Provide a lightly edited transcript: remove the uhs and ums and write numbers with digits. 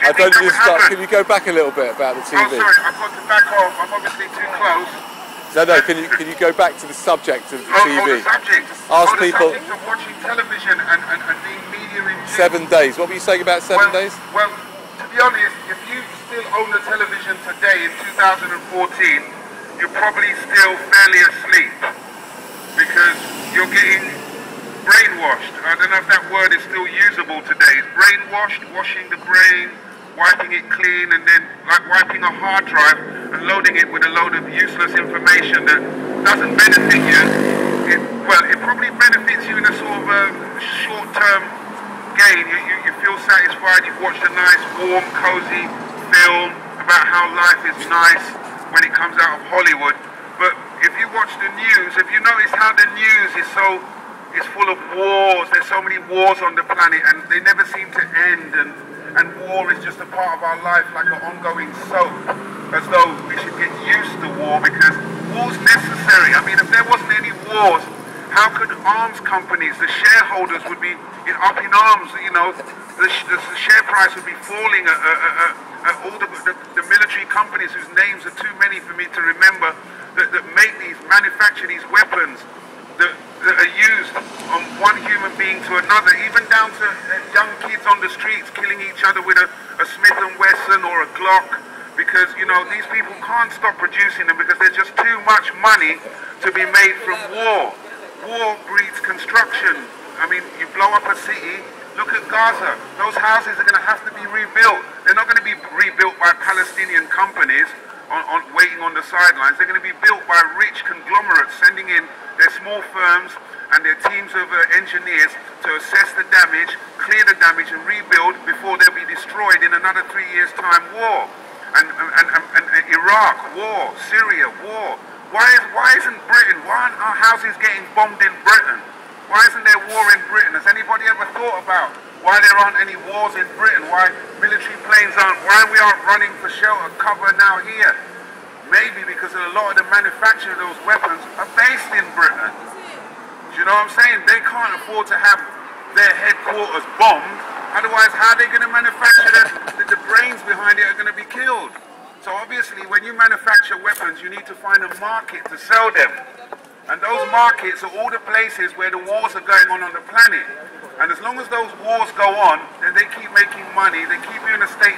I don't need to start. Can you go back a little bit about the TV? Oh, sorry, I've got to back off. I'm obviously too close. No, can you go back to the subject of the TV? Oh, the subject. Ask people. The subject of watching television and being media in 7 days. What were you saying about 7 days? Well, to be honest, if you still own a television today in 2014, you're probably still fairly asleep because you're getting brainwashed. I don't know if that word is still usable today. Brainwashed, washing the brain, wiping it clean, and then like wiping a hard drive and loading it with a load of useless information that doesn't benefit you. It probably benefits you in a sort of a short-term gain. You feel satisfied. You've watched a nice, warm, cozy film about how life is nice when it comes out of Hollywood. But if you watch the news, if you notice how the news is full of wars, there's so many wars on the planet and they never seem to end, and war is just a part of our life, like an ongoing soap, as though we should get used to war because war's necessary. I mean, if there wasn't any wars, how could arms companies, the shareholders would be up in arms, you know, the share price would be falling at all the military companies whose names are too many for me to remember, that manufacture these weapons that are used on one human being to another, even down to young kids on the streets killing each other with a Smith & Wesson or a Glock, because, you know, these people can't stop producing them because there's just too much money to be made from war. War breeds construction. I mean, you blow up a city, look at Gaza. Those houses are going to have to be rebuilt. They're not going to be rebuilt by Palestinian companies waiting on the sidelines. They're going to be built by rich conglomerates sending in their small firms and their teams of engineers to assess the damage, clear the damage and rebuild before they'll be destroyed in another 3 years' time. War. And Iraq, war. Syria, war. Why isn't Britain, why aren't our houses getting bombed in Britain? Why isn't there war in Britain? Has anybody ever thought about why there aren't any wars in Britain? Why military planes why we aren't running for shelter cover now here? Maybe because a lot of the manufacture of those weapons are based in Britain. Do you know what I'm saying? They can't afford to have their headquarters bombed. Otherwise, how are they going to manufacture the brains behind it are going to be killed? So obviously, when you manufacture weapons, you need to find a market to sell them. And those markets are all the places where the wars are going on the planet. And as long as those wars go on, then they keep making money, they keep you in a state of